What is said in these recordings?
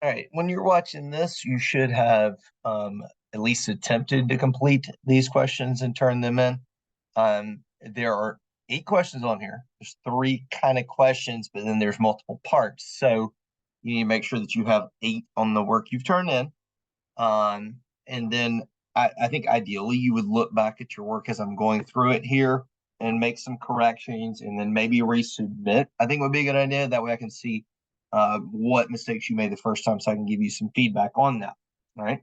All right. When you're watching this, you should have at least attempted to complete these questions and turn them in. There are 8 questions on here. There's 3 kind of questions, but then there's multiple parts. So you need to make sure that you have 8 on the work you've turned in. And then I think ideally you would look back at your work as I'm going through it here and make some corrections and then maybe resubmit. I think would be a good idea. That way I can see what mistakes you made the first time so I can give you some feedback on that. All right.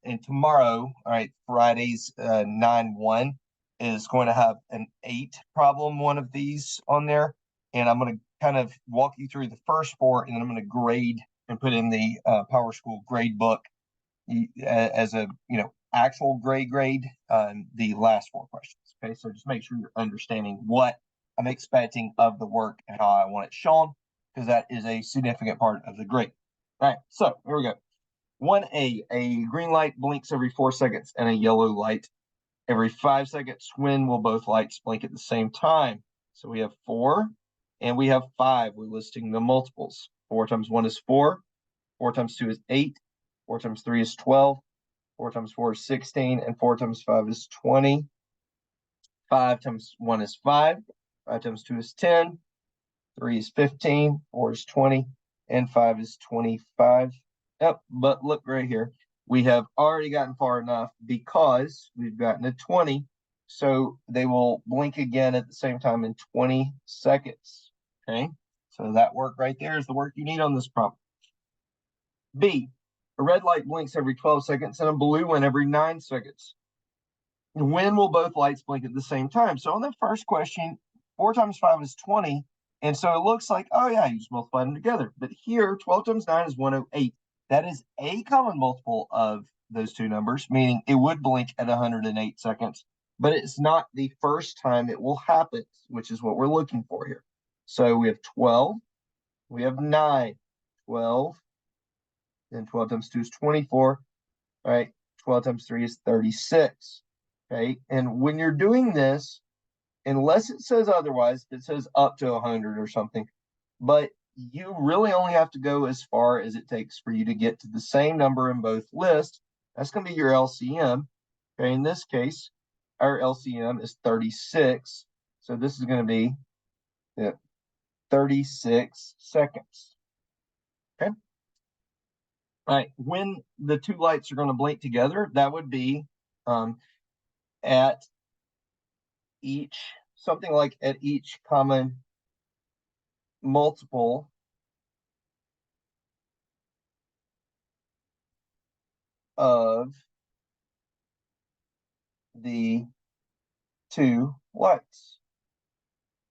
And tomorrow, all right, Friday's 9-1 is going to have an 8 problem, one of these on there. And I'm going to kind of walk you through the first 4, and then I'm going to grade and put in the Power School grade book as a actual grade the last 4 questions. Okay, so just make sure you're understanding what I'm expecting of the work and how I want it shown, because that is a significant part of the grade. All right, so here we go. 1A, a green light blinks every 4 seconds and a yellow light every 5 seconds. When will both lights blink at the same time? So we have 4 and we have 5. We're listing the multiples. 4 times 1 is 4. 4 times 2 is 8. 4 times 3 is 12. 4 times 4 is 16. And 4 times 5 is 20. 5 times 1 is 5. 5 times 2 is 10. 3 is 15. 4 is 20. And 5 is 25. Yep, but look right here. We have already gotten far enough because we've gotten to 20. So they will blink again at the same time in 20 seconds. Okay, so that work right there is the work you need on this problem. B, a red light blinks every 12 seconds and a blue one every 9 seconds. When will both lights blink at the same time? So on the first question, 4 times 5 is 20. And so it looks like, oh yeah, you just multiply them together. But here, 12 times 9 is 108. That is a common multiple of those 2 numbers, meaning it would blink at 108 seconds. But it's not the first time it will happen, which is what we're looking for here. So we have 12, we have 9, 12, then 12 times 2 is 24, all right? 12 times 3 is 36, okay? And when you're doing this, unless it says otherwise, it says up to 100 or something, but you really only have to go as far as it takes for you to get to the same number in both lists. That's going to be your LCM. Okay, in this case, our LCM is 36. So this is going to be 36 seconds. Okay. All right. When the 2 lights are going to blink together, that would be at each, something like at each common multiple of the 2 lights.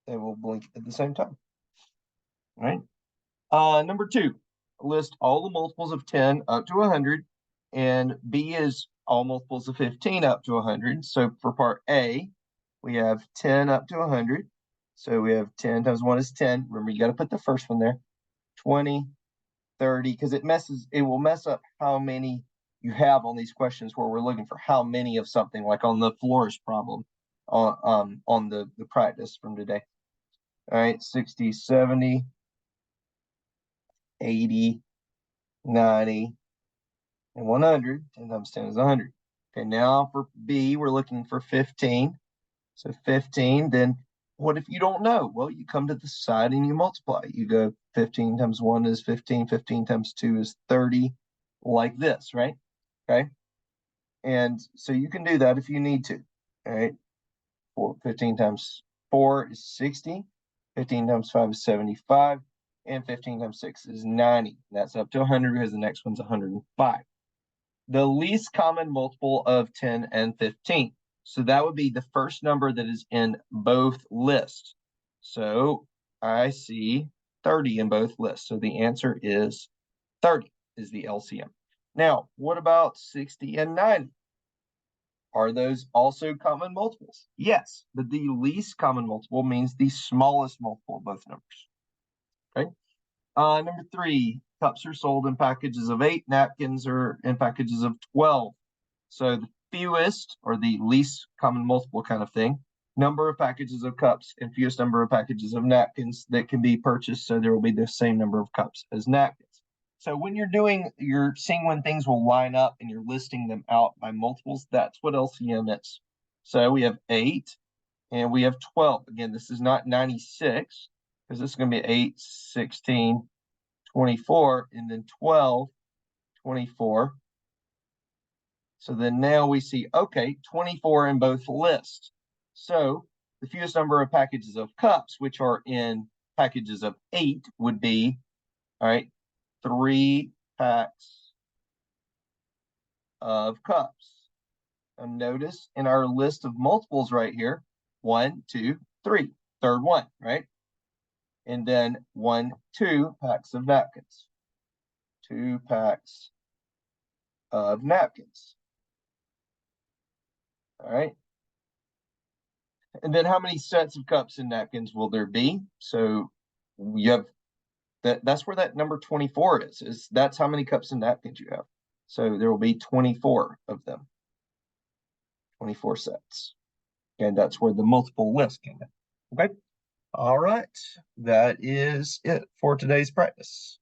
They will blink at the same time. All right. Number 2, list all the multiples of 10 up to 100, and B is all multiples of 15 up to 100. So for part A, we have 10 up to 100. So we have 10 times 1 is 10. Remember, you got to put the first one there. 20, 30, because it will mess up how many you have on these questions where we're looking for how many of something, like on the florist problem on the practice from today. All right, 60, 70, 80, 90, and 100. 10 times 10 is 100. Okay, now for B, we're looking for 15. So 15, then what if you don't know? Well, you come to the side and you multiply. You go 15 times 1 is 15, 15 times 2 is 30, like this, right? Okay. And so you can do that if you need to. All right. 15 times 4 is 60. 15 times 5 is 75. And 15 times 6 is 90. That's up to 100 because the next one's 105. The least common multiple of 10 and 15. So that would be the first number that is in both lists. So I see 30 in both lists. So the answer is 30 is the LCM. Now, what about 60 and 90? Are those also common multiples? Yes, but the least common multiple means the smallest multiple of both numbers. Okay. Number 3, cups are sold in packages of 8, napkins are in packages of 12. So the fewest or the least common multiple kind of thing, number of packages of cups and fewest number of packages of napkins that can be purchased. So there will be the same number of cups as napkins. So when you're seeing when things will line up and you're listing them out by multiples, that's what LCM is. So we have 8 and we have 12. Again, this is not 96 because this is going to be 8, 16, 24, and then 12, 24. So then now we see, okay, 24 in both lists. So the fewest number of packages of cups, which are in packages of 8, would be, all right, 3 packs of cups. And notice in our list of multiples right here, 1, 2, 3, third one, right? And then 1, 2 packs of napkins. 2 packs of napkins. All right. And then how many sets of cups and napkins will there be? So you have that's where that number 24 is that's how many cups and napkins you have. So there will be 24 of them, 24 sets. And that's where the multiple list came in. Okay. All right. That is it for today's practice.